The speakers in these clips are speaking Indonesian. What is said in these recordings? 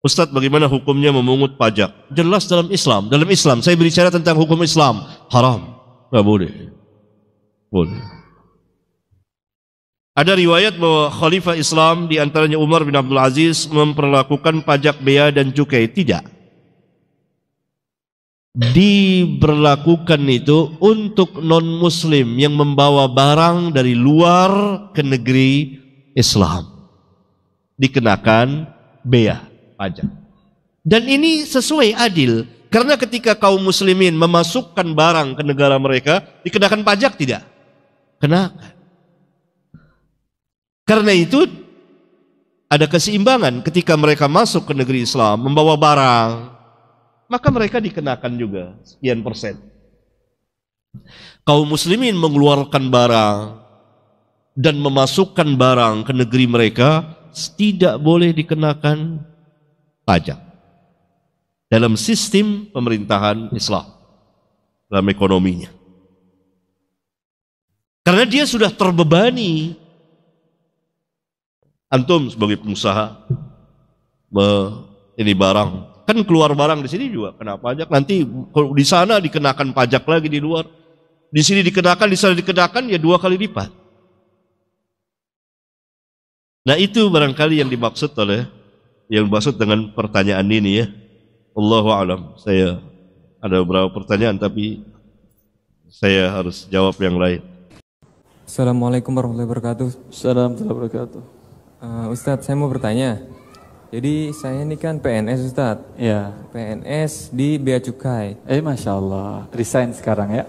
Ustadz, bagaimana hukumnya memungut pajak? Jelas dalam Islam. Dalam Islam, saya berbicara tentang hukum Islam. Haram. Nggak boleh. Boleh. Ada riwayat bahwa Khalifah Islam, di antaranya Umar bin Abdul Aziz, memperlakukan pajak bea dan cukai. Tidak. Diberlakukan itu untuk non-muslim yang membawa barang dari luar ke negeri Islam, dikenakan bea, pajak. Dan ini sesuai, adil, karena ketika kaum muslimin memasukkan barang ke negara mereka, dikenakan pajak tidak? Kenakan. Karena itu ada keseimbangan, ketika mereka masuk ke negeri Islam membawa barang, maka mereka dikenakan juga sekian persen. Kaum muslimin mengeluarkan barang dan memasukkan barang ke negeri mereka, tidak boleh dikenakan pajak dalam sistem pemerintahan Islam, dalam ekonominya. Karena dia sudah terbebani. Antum sebagai pengusaha, ini barang, kan keluar barang di sini juga kena pajak. Nanti di sana dikenakan pajak lagi di luar. Di sini dikenakan, di sana dikenakan, ya 2 kali lipat. Nah, itu barangkali yang dimaksud dengan pertanyaan ini ya. Allahu a'lam. Saya ada beberapa pertanyaan tapi saya harus jawab yang lain. Assalamualaikum warahmatullahi wabarakatuh. Assalamualaikum warahmatullahi wabarakatuh. Ustadz, saya mau bertanya. Jadi saya ini kan PNS, Ustadz. Ya. PNS di Bea Cukai. Masya Allah. Resign sekarang ya.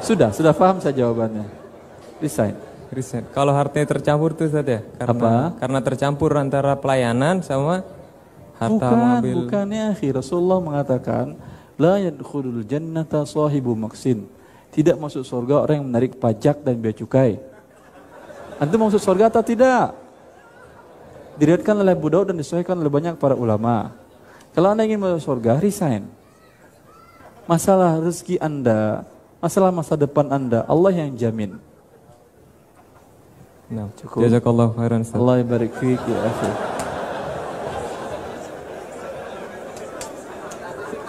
Sudah paham saya jawabannya. Resign. Kalau hartanya tercampur tuh, Ustadz ya? Karena tercampur antara pelayanan sama harta mengambil. Bukan ya, Rasulullah mengatakan, la yadkhulul jannata sahibu maksin. Tidak masuk surga orang yang menarik pajak dan bea cukai. Antum masuk surga atau tidak? Diriwayatkan oleh Abu Daud dan disahihkan oleh banyak para ulama. Kalau Anda ingin masuk surga, resign. Masalah rezeki Anda, masalah masa depan Anda, Allah yang jamin. Nah, cukup. Jazakallahu khairan. Allah barik fiik ya akhi.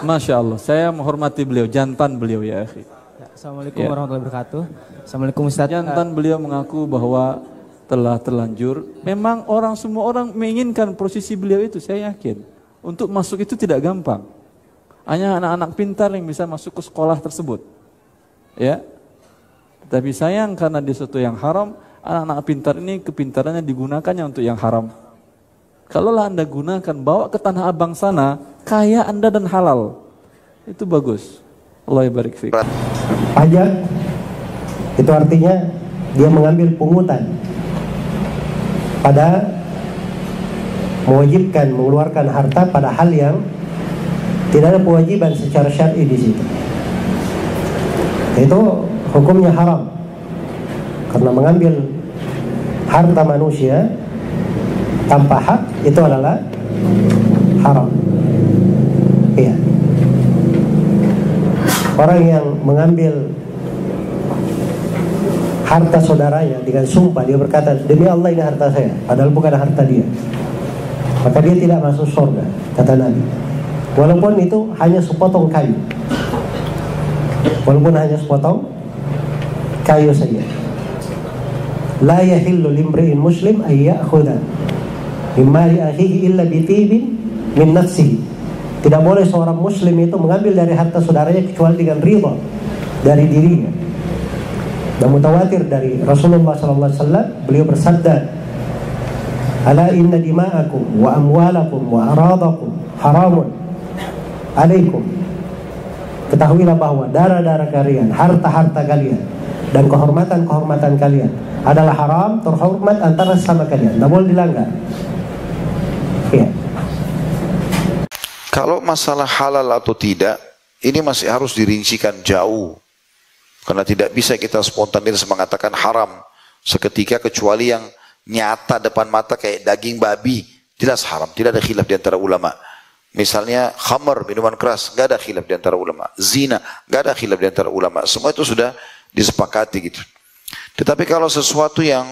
Masya Allah, saya menghormati beliau, jantan beliau ya akhi. Assalamualaikum warahmatullahi wabarakatuh. Assalamualaikum Ustaz. Jantan beliau mengaku bahwa telah terlanjur. Memang semua orang menginginkan posisi beliau itu, saya yakin. Untuk masuk itu tidak gampang. Hanya anak-anak pintar yang bisa masuk ke sekolah tersebut. Ya. Tetapi sayang karena di sesuatu yang haram, anak-anak pintar ini kepintarannya digunakannya untuk yang haram. Kalaulah Anda gunakan, bawa ke Tanah Abang sana, kaya Anda dan halal. Itu bagus. Allah barik fiik. Pajak itu artinya dia mengambil pungutan pada mewajibkan mengeluarkan harta pada hal yang tidak ada kewajiban secara syar'i di situ. Itu hukumnya haram karena mengambil harta manusia tanpa hak itu adalah haram. Iya. Orang yang mengambil harta saudaranya dengan sumpah, dia berkata, demi Allah ini harta saya, padahal bukan harta dia, maka dia tidak masuk surga, kata Nabi. Walaupun itu hanya sepotong kayu, saja. La yahillu limri'in muslim ay ya'khudha mimma li akhihi illa bitibin min nafsihi. Tidak boleh seorang muslim itu mengambil dari harta saudaranya kecuali dengan ridha dari dirinya. Dan mutawatir dari Rasulullah SAW, beliau bersabda, ala inna dima'akum wa amwalakum wa aradakum haramun alaikum. Ketahuilah bahwa darah-darah kalian, harta-harta kalian, dan kehormatan-kehormatan kalian adalah haram, terhormat antara sesama kalian, tidak boleh dilanggar. Iya. Kalau masalah halal atau tidak, ini masih harus dirincikan jauh. Karena tidak bisa kita spontanitas mengatakan haram seketika, kecuali yang nyata depan mata kayak daging babi, jelas haram. Tidak ada khilaf di antara ulama. Misalnya khamar, minuman keras, gak ada khilaf di antara ulama. Zina, gak ada khilaf di antara ulama. Semua itu sudah disepakati gitu. Tetapi kalau sesuatu yang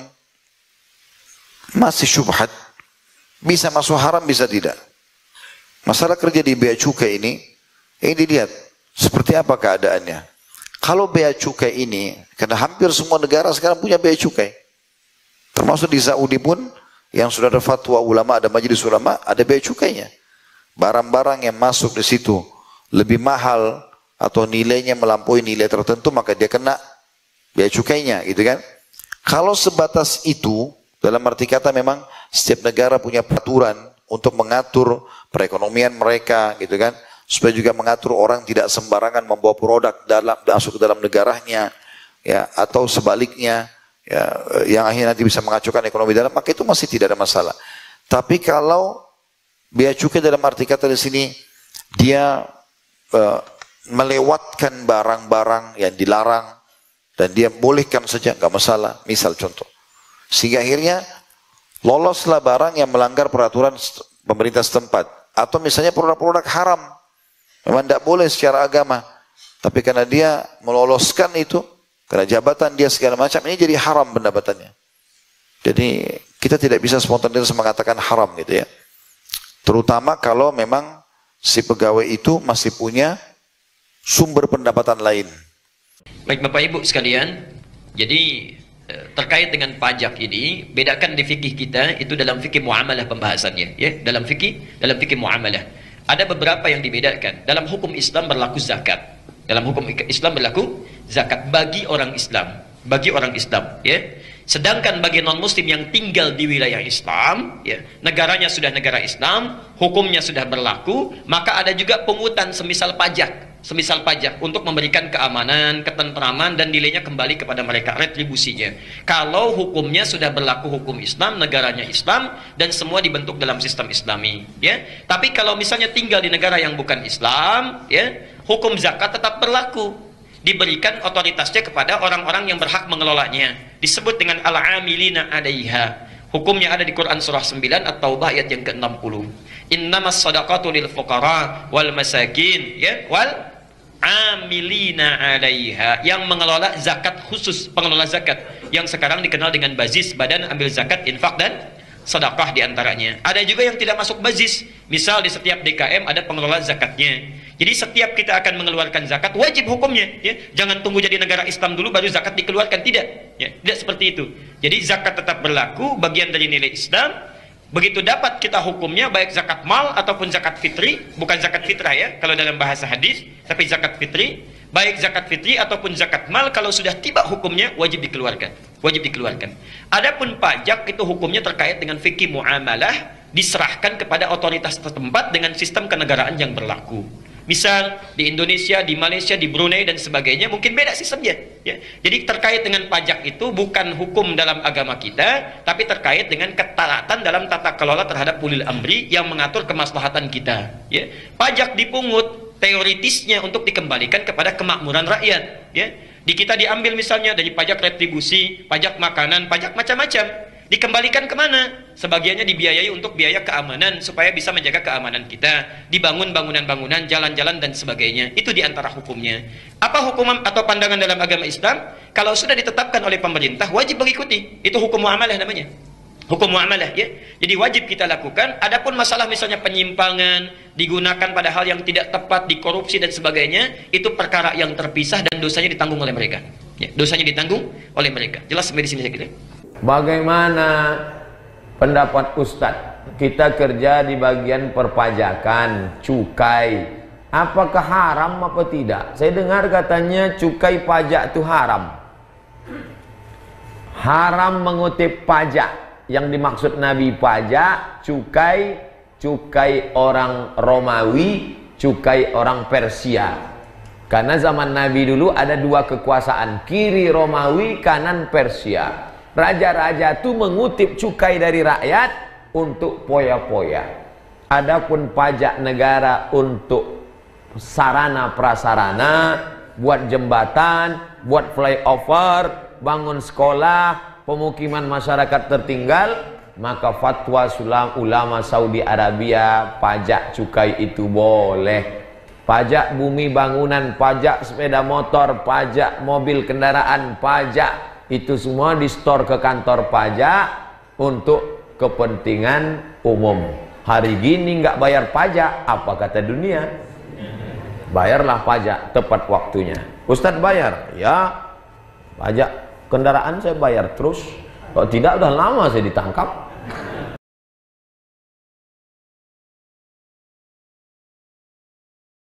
masih syubhat, Bisa masuk haram, bisa tidak. Masalah kerja di bea cukai ini dilihat seperti apa keadaannya. Kalau bea cukai ini, karena hampir semua negara sekarang punya bea cukai. Termasuk di Saudi pun, yang sudah ada fatwa ulama, ada majelis ulama, ada bea cukainya. Barang-barang yang masuk di situ lebih mahal atau nilainya melampaui nilai tertentu, maka dia kena bea cukainya, gitu kan? Kalau sebatas itu, dalam arti kata memang setiap negara punya peraturan untuk mengatur perekonomian mereka, gitu kan? Supaya juga mengatur orang tidak sembarangan membawa produk masuk ke dalam negaranya, ya, atau sebaliknya, ya, yang akhirnya nanti bisa mengacaukan ekonomi dalam, maka itu masih tidak ada masalah. Tapi kalau bea cukai dalam arti kata di sini dia melewatkan barang-barang yang dilarang dan dia bolehkan saja, nggak masalah. Misal contoh, sehingga akhirnya loloslah barang yang melanggar peraturan pemerintah setempat, atau misalnya produk-produk haram memang tidak boleh secara agama, tapi karena dia meloloskan itu, karena jabatan dia segala macam, ini jadi haram pendapatannya. Jadi kita tidak bisa spontan mengatakan haram gitu ya. Terutama kalau memang si pegawai itu masih punya sumber pendapatan lain. Baik Bapak Ibu sekalian, jadi terkait dengan pajak ini, bedakan di fikih kita itu dalam fikih muamalah pembahasannya, ya, dalam fikih muamalah. Ada beberapa yang dibedakan. Dalam hukum Islam berlaku zakat. Dalam hukum Islam berlaku zakat bagi orang Islam, ya. Sedangkan bagi non-muslim yang tinggal di wilayah Islam, ya, negaranya sudah negara Islam, hukumnya sudah berlaku, maka ada juga pungutan semisal pajak untuk memberikan keamanan, ketentraman, dan nilainya kembali kepada mereka, retribusinya. Kalau hukumnya sudah berlaku hukum Islam, negaranya Islam, dan semua dibentuk dalam sistem Islami, ya. Tapi kalau misalnya tinggal di negara yang bukan Islam, ya, hukum zakat tetap berlaku. Diberikan otoritasnya kepada orang-orang yang berhak mengelolanya. Disebut dengan al-amilina 'alaiha. Hukumnya ada di Quran surah 9 At-Taubah ayat yang ke-60. Innamas shadaqatu lil fuqara wal masakin, ya, wal amilina 'alaiha, yang mengelola zakat khusus, pengelola zakat yang sekarang dikenal dengan bazis, badan ambil zakat, infak dan sedekah diantaranya. Ada juga yang tidak masuk bazis. Misal di setiap DKM ada pengelola zakatnya. Jadi setiap kita akan mengeluarkan zakat wajib hukumnya, ya. Jangan tunggu jadi negara Islam dulu baru zakat dikeluarkan, tidak, ya. Tidak seperti itu. Jadi zakat tetap berlaku, bagian dari nilai Islam. Begitu dapat kita hukumnya, baik zakat mal ataupun zakat fitri, bukan zakat fitrah ya kalau dalam bahasa hadis, tapi zakat fitri, baik zakat fitri ataupun zakat mal, kalau sudah tiba hukumnya wajib dikeluarkan, Adapun pajak itu hukumnya terkait dengan fikih muamalah, diserahkan kepada otoritas setempat dengan sistem kenegaraan yang berlaku. Misal di Indonesia, di Malaysia, di Brunei dan sebagainya mungkin beda sistemnya, ya. Jadi terkait dengan pajak itu bukan hukum dalam agama kita, tapi terkait dengan ketaatan dalam tata kelola terhadap ulil amri yang mengatur kemaslahatan kita, ya. Pajak dipungut teoritisnya untuk dikembalikan kepada kemakmuran rakyat, ya. Di kita diambil misalnya dari pajak retribusi, pajak makanan, pajak macam-macam. Dikembalikan kemana? Sebagiannya dibiayai untuk biaya keamanan supaya bisa menjaga keamanan kita, dibangun bangunan-bangunan, jalan-jalan dan sebagainya. Itu diantara hukumnya. Apa hukum atau pandangan dalam agama Islam? Kalau sudah ditetapkan oleh pemerintah wajib mengikuti. Itu hukum muamalah namanya. Hukum muamalah, ya. Jadi wajib kita lakukan. Adapun masalah misalnya penyimpangan, digunakan pada hal yang tidak tepat, dikorupsi dan sebagainya, itu perkara yang terpisah dan dosanya ditanggung oleh mereka. Ya, dosanya ditanggung oleh mereka. Jelas sampai di sini saya kira. Bagaimana pendapat Ustadz? Kita kerja di bagian perpajakan, cukai. Apakah haram apa tidak? Saya dengar katanya cukai pajak itu haram. Haram mengutip pajak. Yang dimaksud Nabi pajak, cukai orang Romawi, cukai orang Persia. Karena zaman Nabi dulu ada dua kekuasaan, kiri Romawi, kanan Persia. Raja-raja itu mengutip cukai dari rakyat untuk poya-poya. Adapun pajak negara untuk sarana prasarana, buat jembatan, buat flyover, bangun sekolah, pemukiman masyarakat tertinggal, maka fatwa ulama Saudi Arabia pajak cukai itu boleh. Pajak bumi bangunan, pajak sepeda motor, pajak mobil kendaraan, pajak itu semua di store ke kantor pajak untuk kepentingan umum. Hari gini nggak bayar pajak, apa kata dunia? Bayarlah pajak tepat waktunya. Ustadz bayar, ya pajak kendaraan saya bayar terus. Kalau tidak udah lama saya ditangkap.